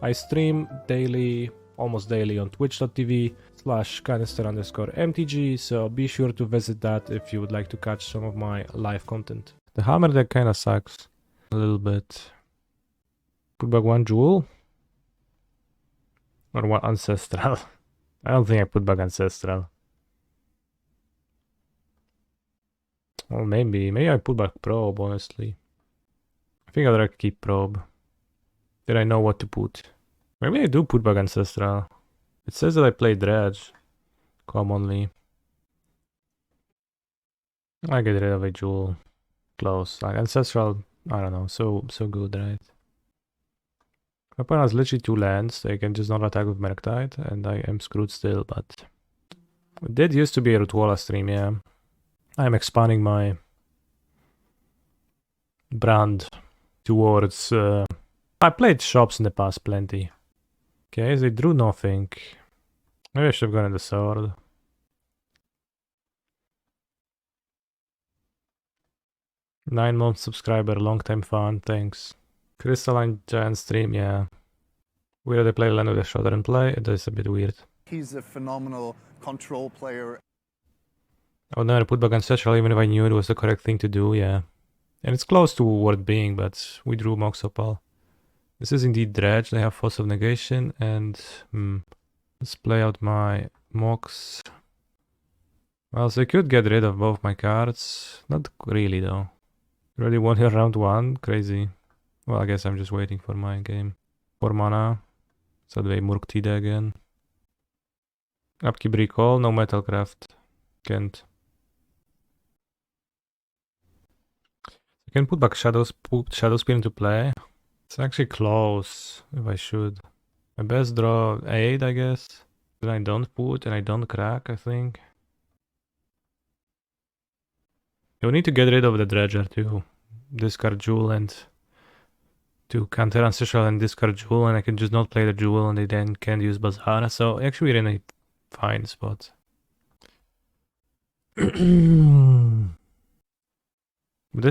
I stream daily, almost daily on twitch.tv/canister_mtg, so be sure to visit that if you would like to catch some of my live content. The hammer deck kinda sucks a little bit. Put back one jewel? Or one ancestral? I don't think I put back ancestral. Well, maybe I put back probe, honestly. I think I'd rather keep probe. Did I know what to put? Maybe I do put back ancestral. It says that I play dredge commonly. I get rid of a jewel. Close. Like ancestral, I don't know, so good, right? My opponent has literally 2 lands. They can just not attack with Murktide, and I am screwed still, but it did used to be a Rituala stream, yeah. I'm expanding my brand towards... I played shops in the past plenty. Okay, they drew nothing. Maybe I should have gone in the sword. Nine-month subscriber, long-time fan, thanks. Crystalline Giant stream, yeah. Weird they play land with a shudder and play, it is a bit weird. He's a phenomenal control player. I would never put back Ancestral even if I knew it was the correct thing to do, yeah. And it's close to word being, but we drew Mox Opal. This is indeed dredge, they have Force of Negation, and let's play out my Mox. Well, so I could get rid of both my cards. Not really though. Already won here round 1, crazy. Well, I guess I'm just waiting for my game. 4 mana. So they Murktide again. Upkeep recall, no Metalcraft. Can't. I can put back Shadowspear into play. It's actually close, if I should. My best draw 8, I guess. Then I don't put and I don't crack, I think. You need to get rid of the dredger to discard jewel and to counter ancestral and discard jewel, and I can just not play the jewel and they then can't use Bazaar. So actually we're in a fine spot. This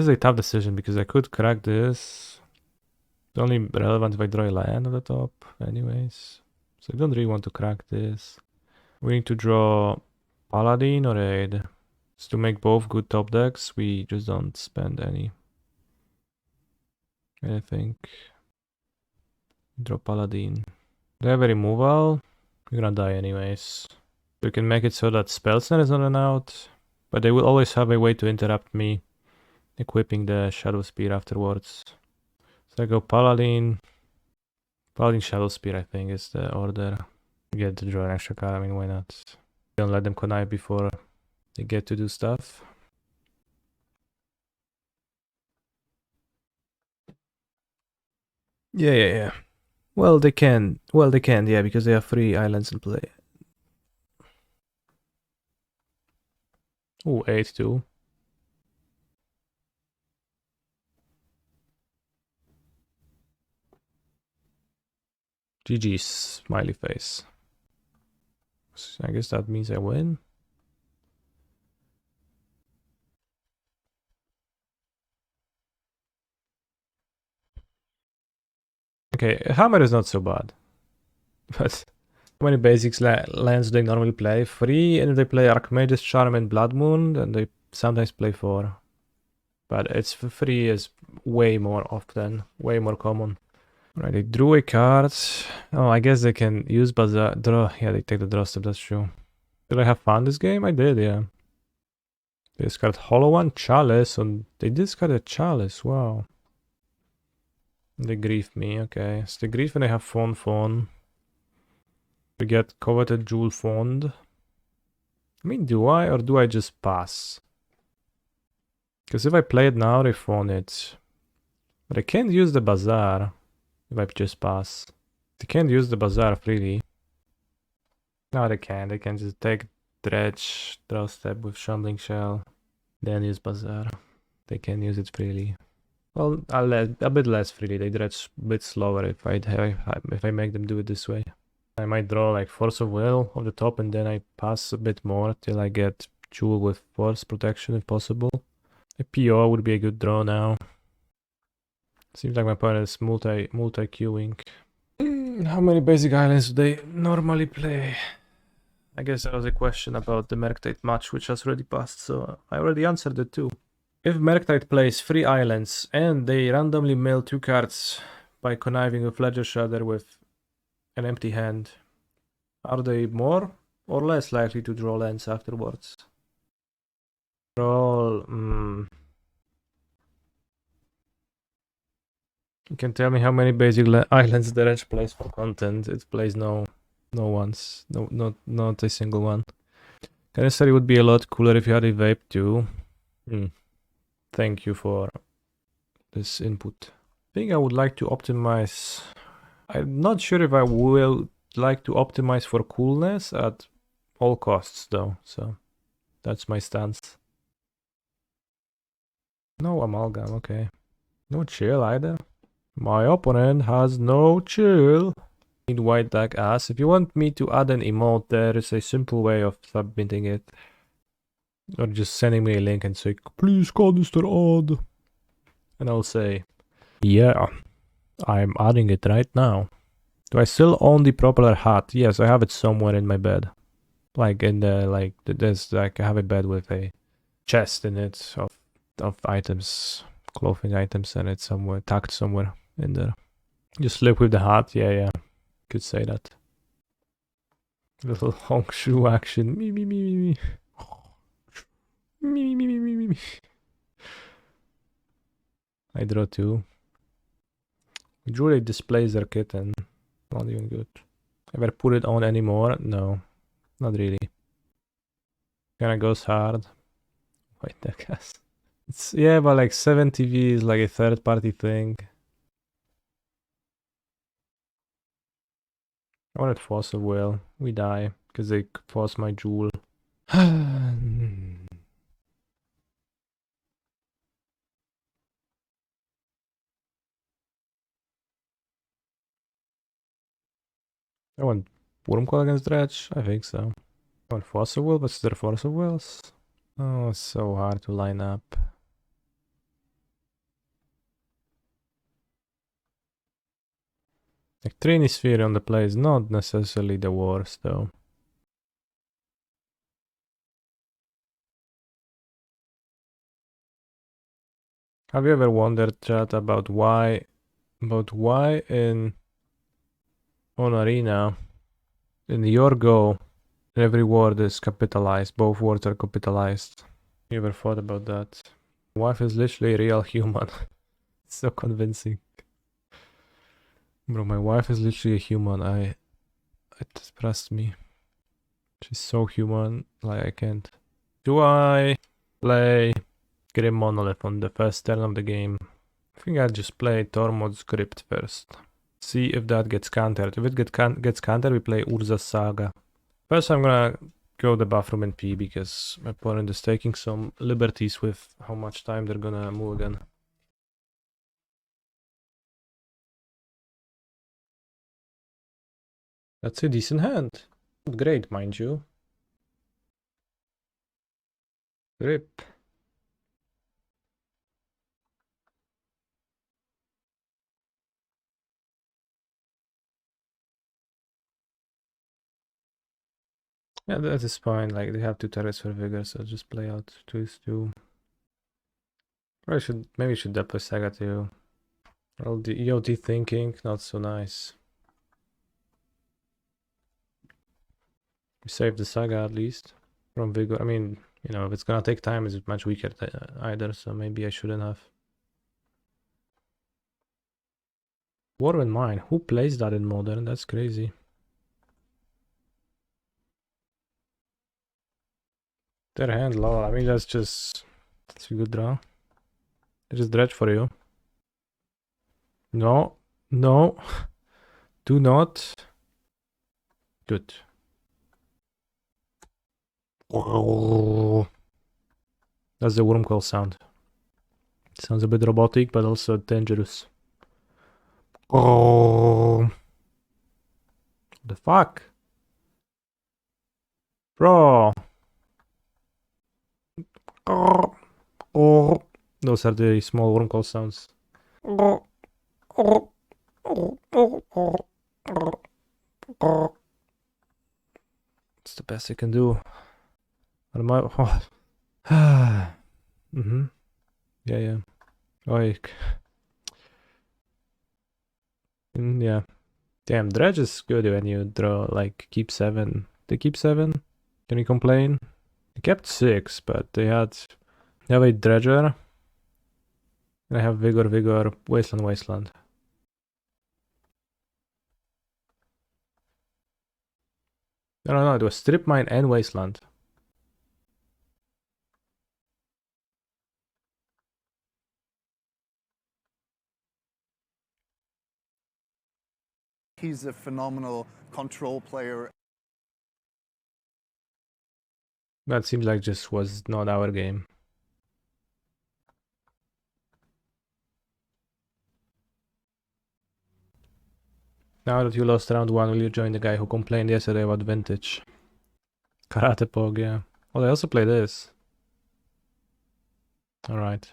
is a tough decision because I could crack this. It's only relevant if I draw a land on the top anyways. So I don't really want to crack this. We need to draw Paladin or Aid. So to make both good top decks, we just don't spend any. I think. Draw Paladin. They have a removal. We're gonna die anyways. We can make it so that Spellsnare is not an out. But they will always have a way to interrupt me equipping the Shadow Spear afterwards. So I go Paladin. Paladin Shadow Spear, I think, is the order. Get to draw an extra card, I mean, why not? Don't let them connive before they get to do stuff. Yeah. Well, they can, yeah, because they have 3 islands in play. Oh, 8 too. GG's, smiley face. So I guess that means I win. Okay, Hammer is not so bad. But how many basics lands do they normally play? 3, and if they play Archmage's Charm and Blood Moon, then they sometimes play 4. But it's 3 is way more often, way more common. Alright, they drew a card. Oh, I guess they can use Bazaar. Draw. Yeah, they take the draw step, that's true. Did I have fun this game? I did, yeah. They discard Hollow One, Chalice, and they discarded Chalice, wow. They grief me, okay. So they grief and they have Fawn. We get Coveted Jewel Fond. I mean, do I, or do I just pass? Because if I play it now, they Fawn it. But I can't use the Bazaar if I just pass. They can't use the Bazaar freely. No, they can. They can just take Dredge, draw step with Shambling Shell, then use Bazaar. They can use it freely. Well, a bit less freely. They dredge a bit slower if I make them do it this way. I might draw like Force of Will on the top and then I pass a bit more till I get Jewel with Force Protection if possible. A PO would be a good draw now. Seems like my opponent is multi-queuing. How many basic islands do they normally play? I guess that was a question about the Merctide match, which has already passed, so I already answered it too. If Merctide plays 3 islands and they randomly mill 2 cards by conniving with Ledger Shredder with an empty hand, are they more or less likely to draw lands afterwards? Roll. You can tell me how many basic islands the Reg plays for content. It plays no ones. Not a single one. Trinisphere would be a lot cooler if you had a vape too. Thank you for this input. I think I would like to optimize. I'm not sure if I will like to optimize for coolness at all costs though, so that's my stance. No amalgam, okay. No chill either. My opponent has no chill. Need white deck ass. If you want me to add an emote, there is a simple way of submitting it. Or just sending me a link and say, please call Mr. Odd. And I'll say, yeah, I'm adding it right now. Do I still own the propeller hat? Yes, I have it somewhere in my bed. Like in the, there's like, I have a bed with a chest in it of items, clothing items, and it's somewhere, tucked somewhere in there. Just sleep with the hat, yeah. Could say that. Little honk shoe action. Me. Me. I draw 2. We drew a Displacer Kitten. Not even good. Ever put it on anymore? No. Not really. Kinda goes hard. Wait, that guess. It's, yeah, but like 7TV is like a third party thing. I wanted Fossil Whale. We die because they force my jewel. I want Wurmcoil against Dredge? I think so. I want Fossil Whale, but is there Fossil Whales? Oh, it's so hard to line up. Like Trinisphere on the play is not necessarily the worst though. Have you ever wondered, chat, about why in on Arena in your go every word is capitalized, both words are capitalized? You ever thought about that? My wife is literally a real human. It's so convincing. Bro, my wife is literally a human. It impressed me. She's so human, like I can't. Do I play Grim Monolith on the first turn of the game? I think I'll just play Tormod's Crypt first. See if that gets countered. If it gets countered, we play Urza Saga. First I'm gonna go to the bathroom and pee because my opponent is taking some liberties with how much time they're gonna move again. That's a decent hand. Not great, mind you. Rip. Yeah, that is fine. Like, they have 2 turrets for Vigor, so just play out 2/2. Or maybe I should deploy Saga too. All the EOT thinking, not so nice. We saved the Saga at least from Vigor. I mean, you know, if it's gonna take time, it's much weaker either, so maybe I shouldn't have. War in Mine. Who plays that in Modern? That's crazy. Their hand low. I mean, that's a good draw. I just dredge for you. No. Do not. Good. That's the Wurmcoil sound. It sounds a bit robotic, but also dangerous. Oh, the fuck, bro. Those are the small Wurmcoil sounds. It's the best I can do. What am I? Mm-hmm. Yeah. Like, yeah. Damn, dredge is good when you draw like keep 7. They keep 7. Can you complain? They kept 6, but they have a dredger. And I have vigor, wasteland. No, it was strip mine and wasteland. He's a phenomenal control player. That seems like just was not our game. Now that you lost round 1, will you join the guy who complained yesterday about vintage? Karate Pog, yeah. Oh, they also play this. Alright.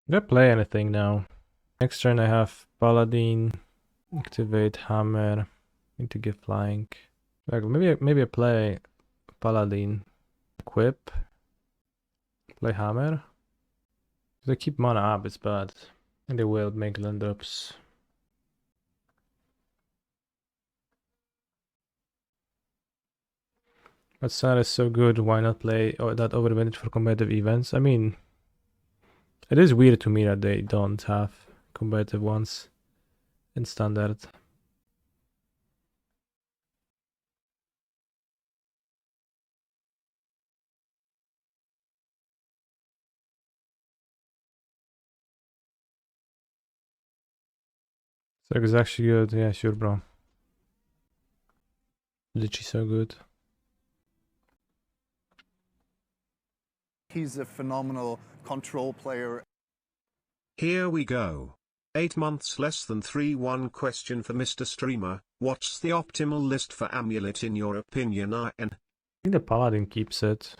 Do I play anything now? Next turn I have Paladin, activate Hammer, need to get flying. Like maybe I play Paladin, equip, play Hammer. If they keep mana up, it's bad. And they will make land drops. But Sar is so good, why not play that overvintage for competitive events? I mean, it is weird to me that they don't have competitive ones in standard. So it's actually good, yeah, sure, bro. Literally so good. He's a phenomenal control player. Here we go. 8 months less than 3-1 question for Mr. Streamer. What's the optimal list for Amulet in your opinion? I think the Paladin keeps it.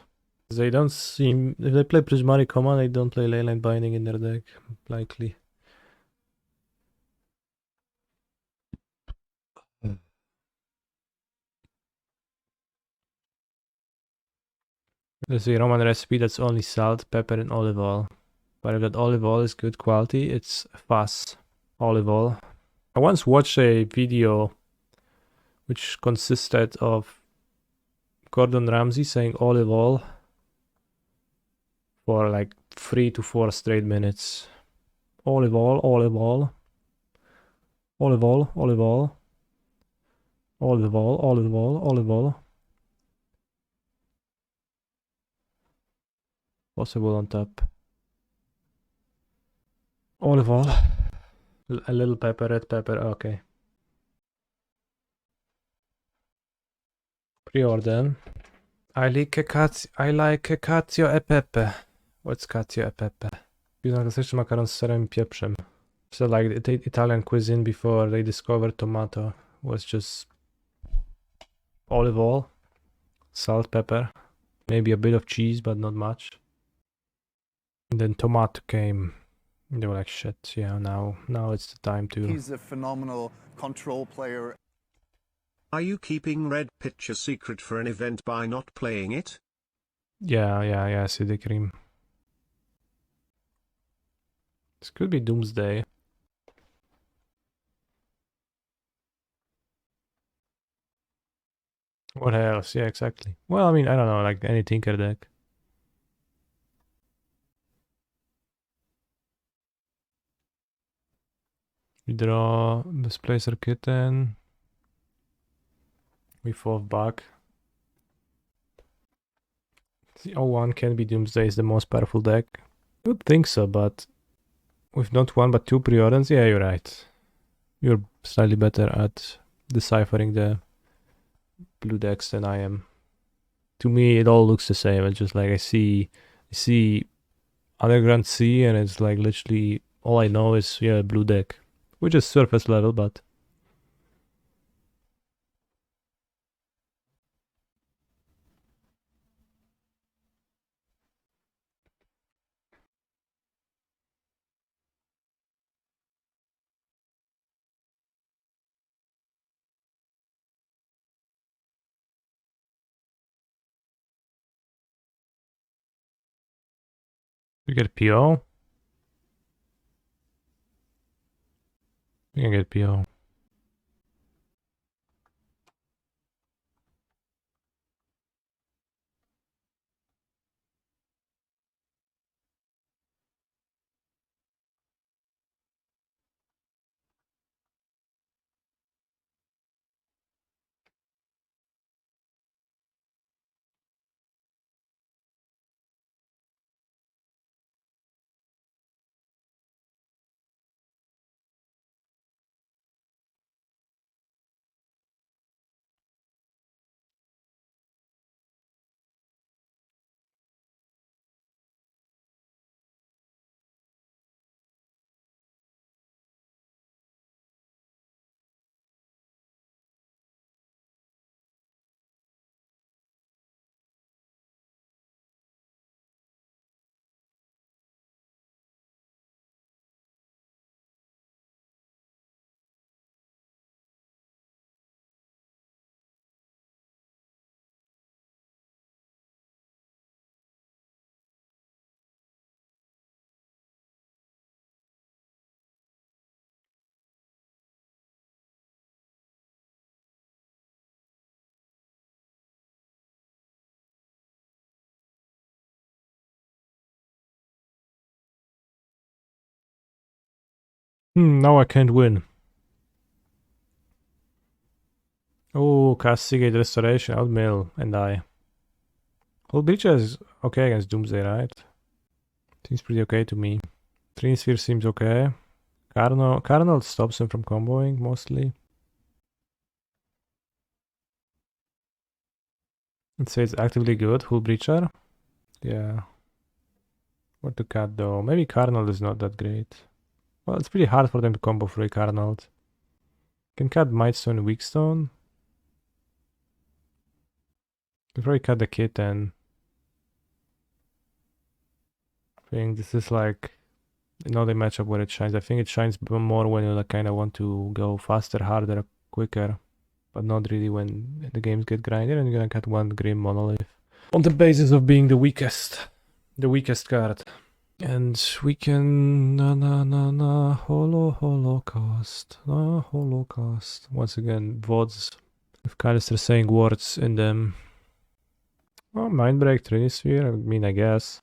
They don't seem... If they play Prismatic Command, they don't play Leyline Binding in their deck, likely. There's a Roman recipe that's only salt, pepper, and olive oil. But if that olive oil is good quality, it's fast olive oil. I once watched a video which consisted of Gordon Ramsay saying olive oil for like 3 to 4 straight minutes. Olive oil, olive oil. Olive oil, olive oil. Olive oil, olive oil, olive oil. Possible on top. Olive oil. A little pepper, red pepper, okay. Preorder. I like cacio e pepe. What's cacio e pepe? Pizzą klasyczny makaron z serem i pieprzem. So like the Italian cuisine before they discovered tomato was just olive oil, salt, pepper, maybe a bit of cheese, but not much. And then tomato came. And they were like, shit, yeah, now it's the time to... He's a phenomenal control player. Are you keeping red pitch a secret for an event by not playing it? Yeah, City Cream. This could be Doomsday. What else? Yeah, exactly. Well, I mean, I don't know, like any Tinker deck. We draw Displacer Kitten. We fall back. The 01 can be Doomsday is the most powerful deck. I would think so, but with not 1 but 2 pre-orders, yeah, you're right. You're slightly better at deciphering the blue decks than I am. To me, it all looks the same. It's just like I see Underground Sea, and it's like literally all I know is blue deck, which is surface level, but You get PO? You can get PO. Now I can't win. Oh, Castigate Restoration, Outmill, and die. Whole Breacher is okay against Doomsday, right? Seems pretty okay to me. Trinisphere seems okay. Cardinal stops him from comboing, mostly. Let's say it's actively good, Hull Breacher. Yeah. What to cut though? Maybe Cardinal is not that great. Well, it's pretty hard for them to combo free Cardinal. Can cut Mightstone and Weakstone. Can probably cut the Kitten. I think this is like another matchup where it shines. I think it shines more when you like kind of want to go faster, harder, quicker, but not really when the games get grinded and you're gonna cut one Grim Monolith on the basis of being the weakest card. And we can Holocaust. Once again, VODs with Canister saying words in them. Oh, Mindbreak, Trinisphere, I mean, I guess.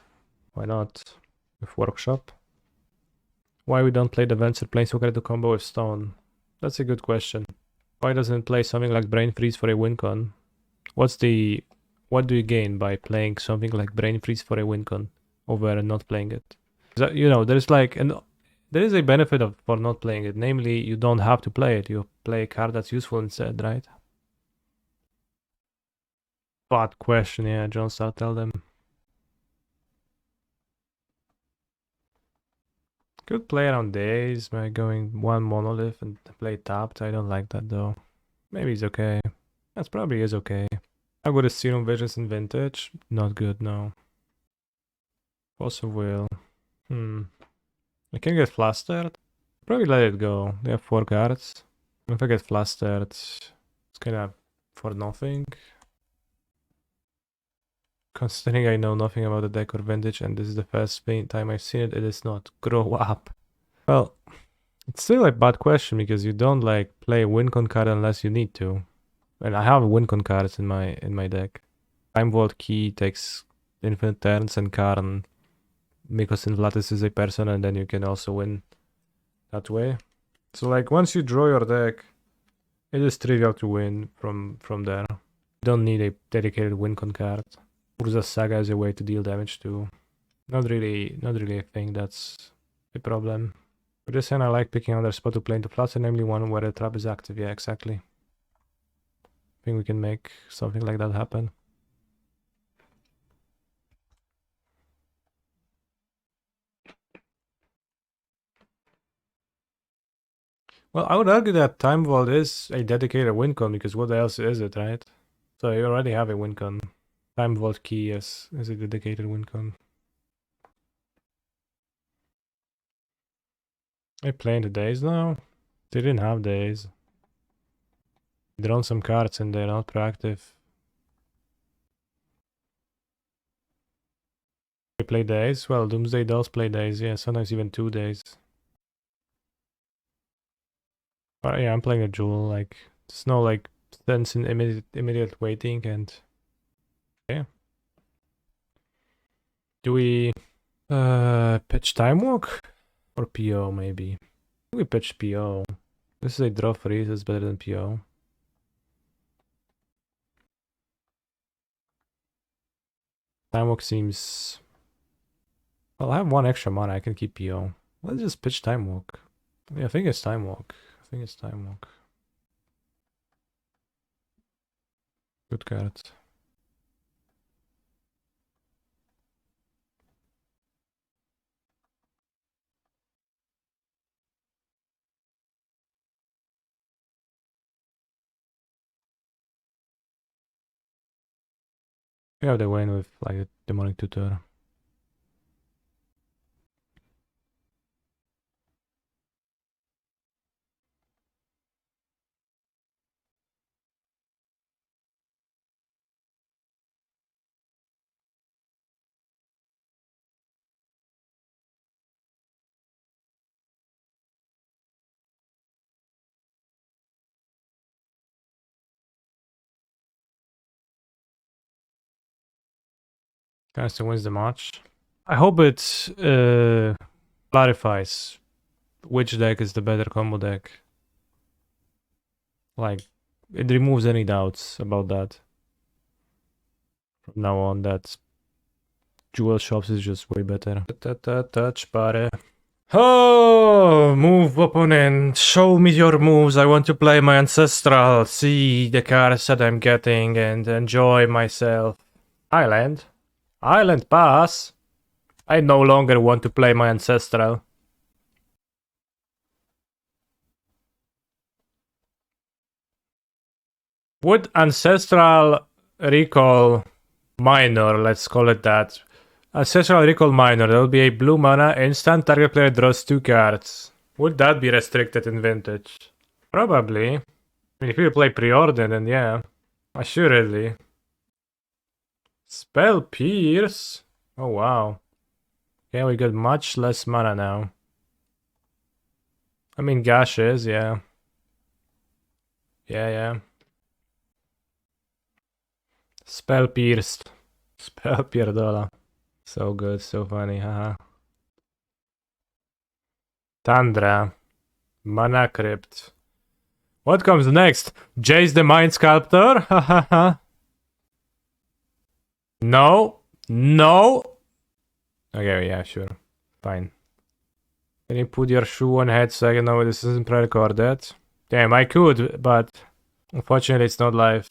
Why not? With Workshop. Why we don't play the Venture Planeswalker to combo with Stone? That's a good question. Why doesn't it play something like Brain Freeze for a win con? What do you gain by playing something like Brain Freeze for a win con over not playing it? You know, there is a benefit for not playing it. Namely, you don't have to play it. You play a card that's useful instead, right? Bad question, yeah, John Star, tell them. Could play around days by going one Monolith and play tapped. I don't like that though. Maybe it's okay. That probably is okay. How good is Serum Visions in Vintage? Not good, no. Also will. I can get flustered. Probably let it go. They have 4 cards. If I get flustered, it's kinda for nothing. Considering I know nothing about the deck or vintage and this is the first time I've seen it, it is not. Grow up. Well, it's still a bad question because you don't like play a win con card unless you need to. And I have win con cards in my deck. Time Vault Key takes infinite turns and Karn. Mycosynth Lattice is a person and then you can also win that way. So like once you draw your deck, it is trivial to win from there. You don't need a dedicated win con card. Urza Saga is a way to deal damage too. Not really a thing that's a problem. But this hand I like picking another spot to play into fluster, namely one where the trap is active. Yeah, exactly. I think we can make something like that happen. Well, I would argue that Time Vault is a dedicated win con because what else is it, right? So you already have a win con. Time Vault Key is a dedicated win con. They play in the days now? They didn't have days. They drawn some cards and they're not proactive. They play days? Well, Doomsday does play days, yeah, sometimes even 2 days. But yeah, I'm playing a Jewel, like, there's no, like, sense in immediate waiting, and... yeah. Do we... pitch Time Walk? Or PO, maybe? We pitch PO. This is a draw freeze, it's better than PO. Time Walk seems... well, I have 1 extra mana, I can keep PO. Let's just pitch Time Walk. Yeah, I think it's Time Walk. I think it's Time Walk. Good card. We have the win with like a Demonic Tutor. Caster wins the match. I hope it clarifies which deck is the better combo deck. Like, it removes any doubts about that. From now on, that Jewel Shops is just way better. Touch party. Oh, move opponent. Show me your moves. I want to play my Ancestral, see the cards that I'm getting, and enjoy myself. Island. Island pass. I no longer want to play my Ancestral. Would Ancestral Recall Minor, let's call it that. Ancestral Recall Minor, that would be a blue mana, instant target player draws 2 cards. Would that be restricted in Vintage? Probably. I mean, if you play Preorder, then yeah. Assuredly. Spell Pierce? Oh wow. Yeah, we got much less mana now. I mean, Gashes, yeah. Yeah. Spell Pierced. Spell Pierdola. So good, so funny, haha. Tundra. Mana Crypt. What comes next? Jace the Mind Sculptor? Hahaha. No. No. Okay, yeah, sure. Fine. Can you put your shoe on head so I can know this isn't pre-recorded? Damn, I could, but unfortunately it's not live.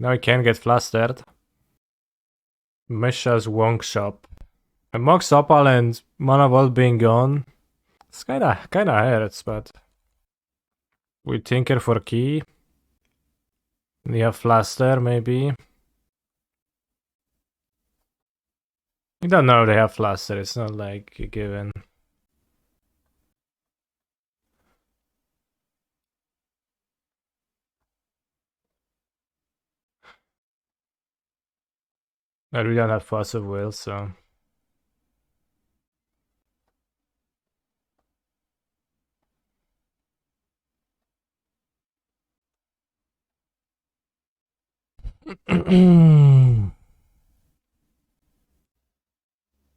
Now I can get flustered. Mishra's Wonk Shop. And Mox Opal and Mana Vault being gone. It's kinda hurts, but... we tinker for key. We have Fluster, maybe. We don't know if they have Fluster, it's not like a given. But we don't have Force of Will, so...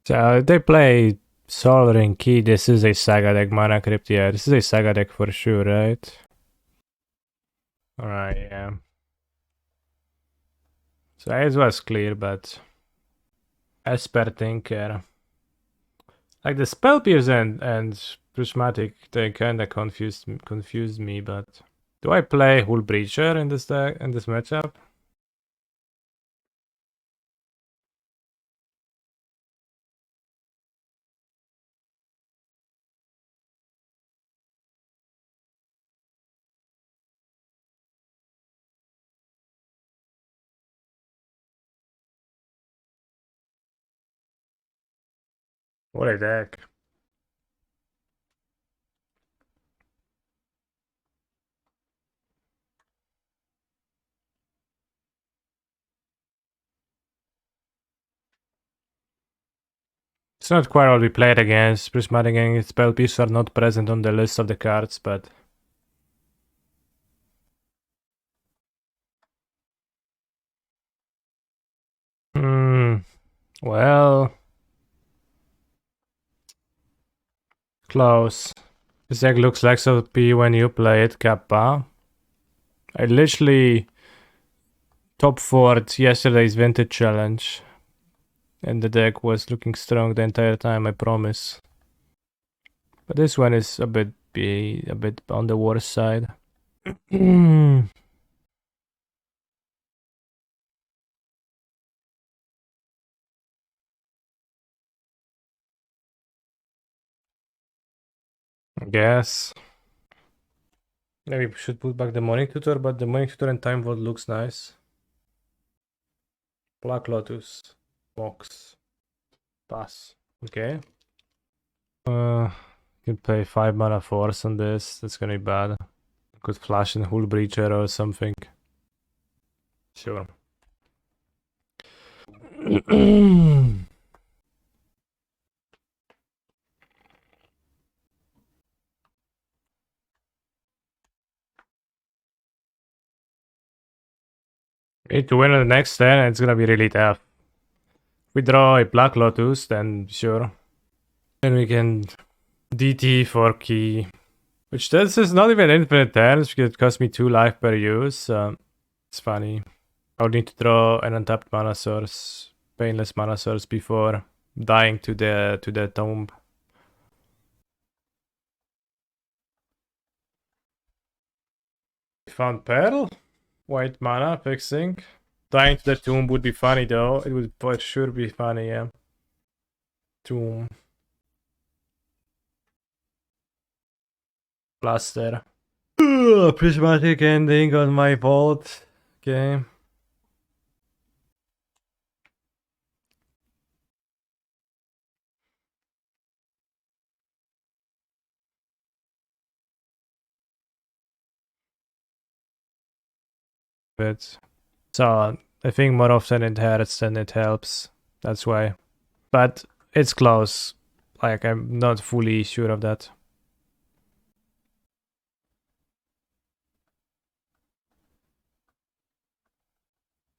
So they play Tolarian Key. This is a Saga deck, Mana Crypt. Yeah, this is a Saga deck for sure, right? Alright, yeah. So it was clear, but as per Tinker, like the Spell Pierce and Prismatic, they kinda confused me. But do I play Hull Breacher in this deck in this matchup? What a deck! It's not quite what we played against. Prismatic and spell pieces are not present on the list of the cards, but... Well... Close. This deck looks like OP when you play it, Kappa. I literally top 4'd yesterday's Vintage Challenge. And the deck was looking strong the entire time, I promise. But this one is a bit on the worse side. I guess. Maybe we should put back the Demonic Tutor, but the Demonic Tutor and Time Vault looks nice. Black Lotus. Mox. Pass. Okay. Can pay 5 mana force on this. That's gonna be bad. Could flash in Hull Breacher or something. Sure. Need to win on the next turn, it's gonna be really tough. If we draw a Black Lotus, then sure. Then we can DT for key. Which this is not even infinite turns because it costs me 2 life per use. It's funny. I would need to draw an untapped mana source, painless mana source before dying to the tomb. Found Pearl? White mana, fixing. Dying to the tomb would be funny though. It would for sure be funny, yeah. Tomb. Blaster. Prismatic ending on my vault. Okay. But so I think more often it hurts than it helps. That's why. But it's close. Like I'm not fully sure of that.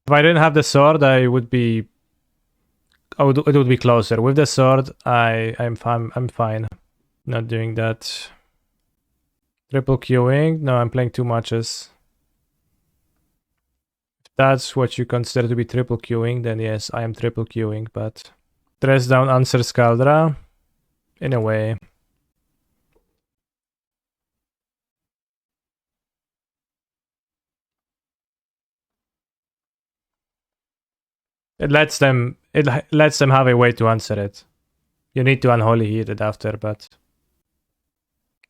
If I didn't have the sword, it would be closer. With the sword, I'm fine. Not doing that. Triple queuing? No, I'm playing 2 matches. If that's what you consider to be triple queuing, then yes, I am triple queuing, but dress down Answer Scaldra in a way. It lets them have a way to answer it. You need to unholy heat it after, but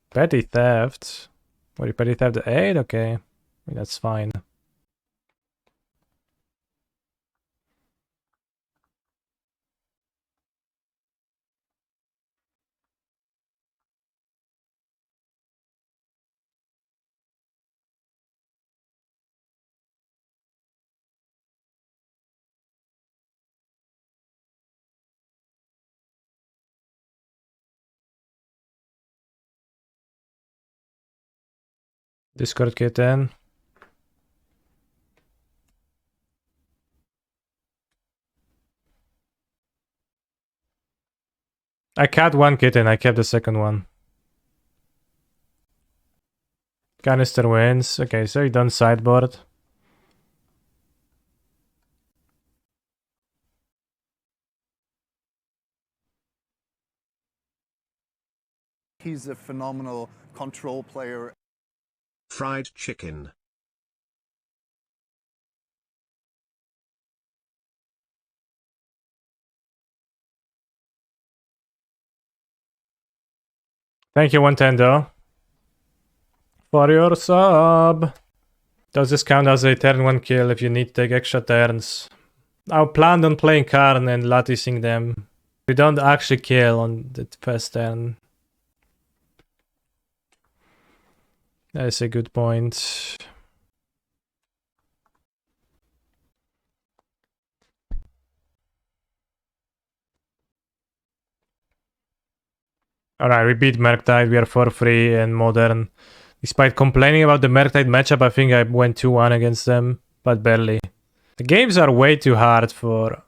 petty theft. What, you petty theft 8? Okay, that's fine. Discord Kitten. I cut 1 kitten, I kept the second one. Canister wins. Okay, so you done sideboard. He's a phenomenal control player. Fried chicken. Thank you, Nintendo, for your sub. Does this count as a turn 1 kill if you need to take extra turns? I planned on playing Karn and latticing them. We don't actually kill on the first turn. That's a good point. Alright, we beat Murktide, we are 4-3 in Modern. Despite complaining about the Murktide matchup, I think I went 2-1 against them, but barely. The games are way too hard for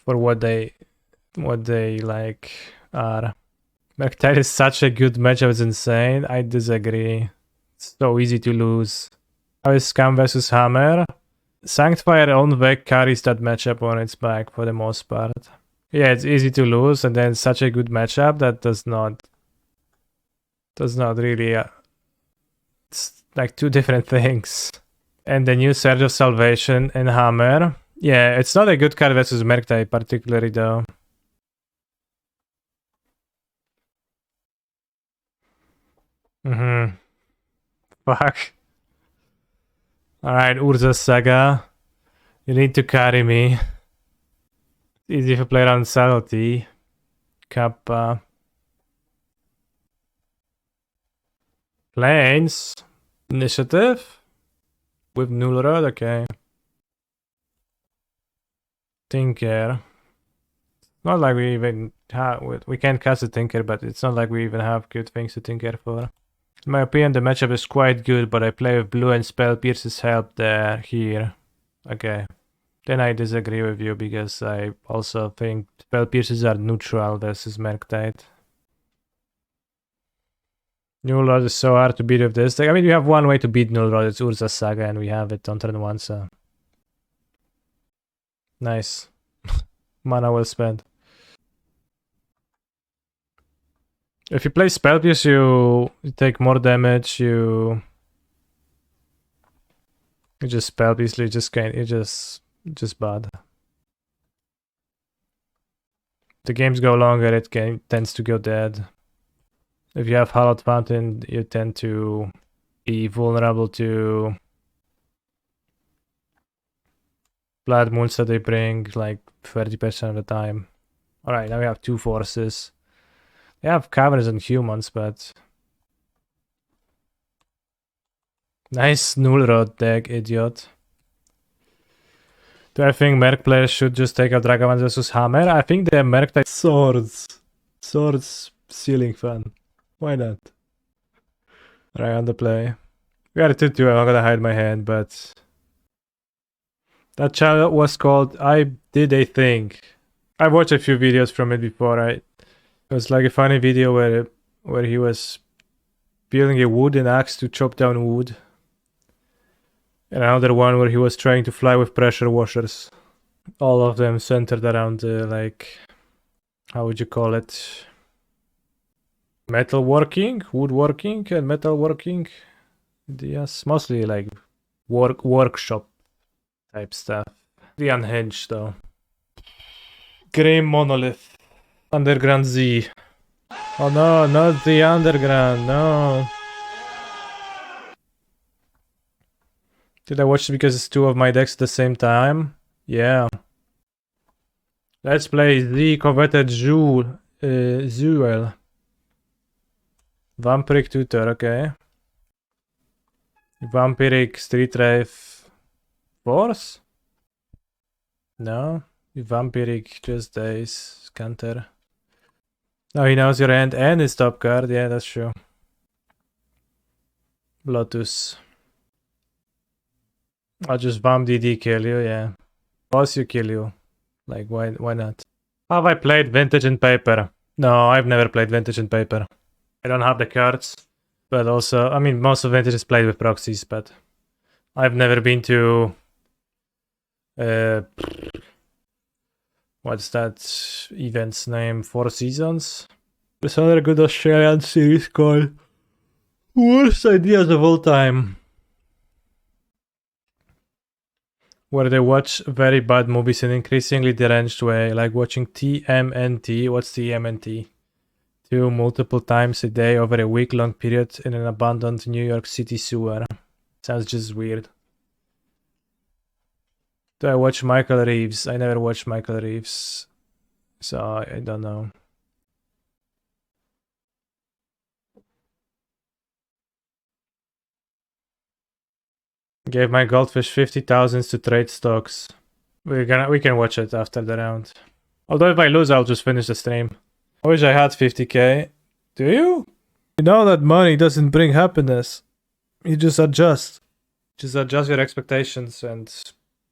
what they like are. Murktide is such a good matchup, it's insane. I disagree. It's so easy to lose. How is Scam versus Hammer? Sanctifier own deck carries that matchup on its back for the most part. Yeah, it's easy to lose, and then such a good matchup that does not really. It's like two different things. And the new Surge of Salvation and Hammer. Yeah, it's not a good card versus Murktide particularly though. Fuck. Alright, Urza Saga. You need to carry me. It's easy if you play around subtlety. Kappa. Planes. Initiative. With Null Rod, okay. Tinker. Not like we even have. We can't cast a Tinker, but it's not like we even have good things to Tinker for. In my opinion, the matchup is quite good, but I play with blue and Spell Pierces help there, here. Okay. Then I disagree with you because I also think Spell Pierces are neutral versus Murktide. Null Rod is so hard to beat with this. I mean, we have one way to beat Null Rod, it's Urza Saga, and we have it on turn 1, so. Nice. Mana well spent. If you play Spell Pierce, you take more damage, you just Spell Pierce, you just can't, just bad. The games go longer, it tends to go dead. If you have Hallowed Fountain, you tend to be vulnerable to Blood Moons that they bring like 30% of the time. Alright, now we have two forces. They have Caverns and Humans, but... Nice Null Rod deck, idiot. Do I think Merc players should just take out Dragavan versus Hammer? I think the Merc type Swords ceiling fan. Why not? Right on the play. We are 2-2, I'm not gonna hide my hand, but... That channel was called I Did a Thing. I've watched a few videos from it before. It was like a funny video where he was building a wooden axe to chop down wood. And another one where he was trying to fly with pressure washers. All of them centered around like... How would you call it? Metalworking, woodworking, and metalworking. Yes, mostly like workshop type stuff. The Unhinged though. Grim Monolith. Underground Z. Oh no, not the Underground, no. Did I watch it because it's two of my decks at the same time? Yeah. Let's play the Coveted Jewel. Vampiric Tutor, okay. Vampiric Street Wraith Force? No. Vampiric just Days Counter. Oh, he knows your hand and his top card. Yeah, that's true. Lotus. I'll just Vamp DD kill you, yeah. Boss you kill you. Like, why not? Have I played Vintage and Paper? No, I've never played Vintage and Paper. I don't have the cards. But also, I mean, most of Vintage is played with proxies, but... I've never been to... what's that event's name? Four Seasons? There's another good Australian series called Worst Ideas of All Time. Where they watch very bad movies in increasingly deranged way, like watching TMNT. What's TMNT? 2 multiple times a day over a week-long period in an abandoned New York City sewer. Sounds just weird. Do I watch Michael Reeves? I never watched Michael Reeves, so I don't know. Gave my goldfish 50,000 to trade stocks. We can watch it after the round. Although if I lose, I'll just finish the stream. I wish I had 50k. Do you? You know that money doesn't bring happiness. You just adjust. Just adjust your expectations and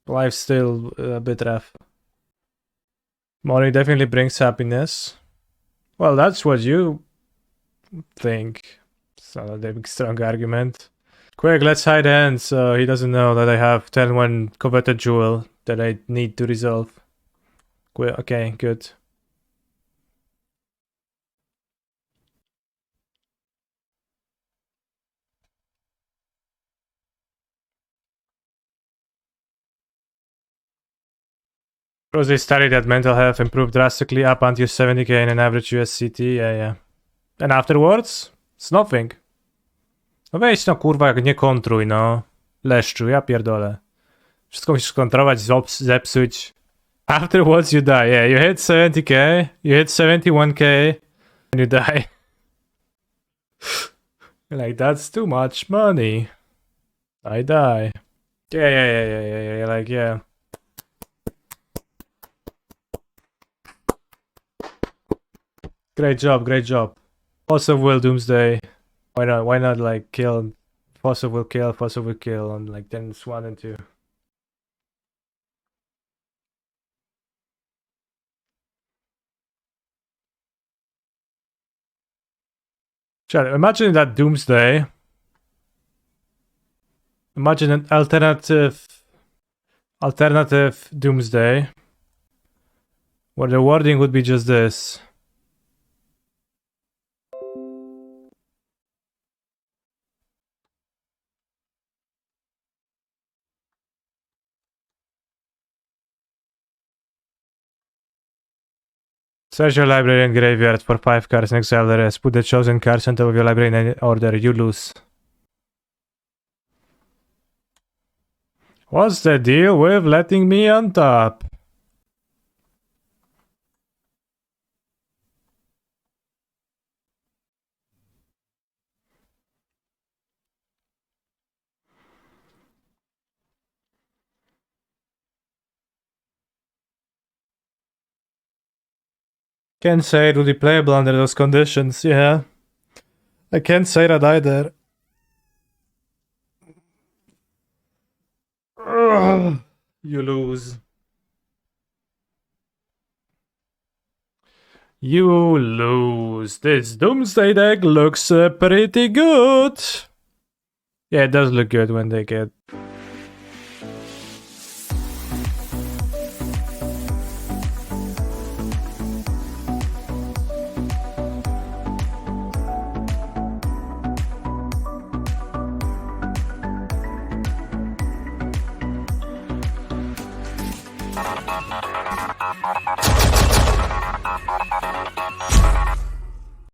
life's still a bit rough. Money definitely brings happiness. Well, that's what you think. It's not a big strong argument. Quick, let's hide hands so he doesn't know that I have 10-1 Coveted Jewel that I need to resolve. Quick, okay, good. They studied that mental health improved drastically up until 70k in an average USCT, yeah. And afterwards? It's nothing. No weź no kurwa, jak nie kontruj no. Leszczu, ja pierdolę. Wszystko musisz kontrolować, zepsuć. Afterwards you die, yeah, you hit 70k, you hit 71k, and you die. Like, that's too much money. I die. Yeah, like, yeah. Great job. Fossil will Doomsday. Why not like kill Fossil will kill on like turns 1 and 2. Chat, imagine that Doomsday. Imagine an alternative Doomsday. Where the wording would be just this. Search your library and graveyard for 5 cards and exile the rest. Put the chosen cards on top of your library in any order. You lose. What's the deal with letting me on top? Can't say it would be playable under those conditions, yeah. I can't say that either. Ugh, you lose. You lose. This Doomsday deck looks pretty good. Yeah, it does look good when they get...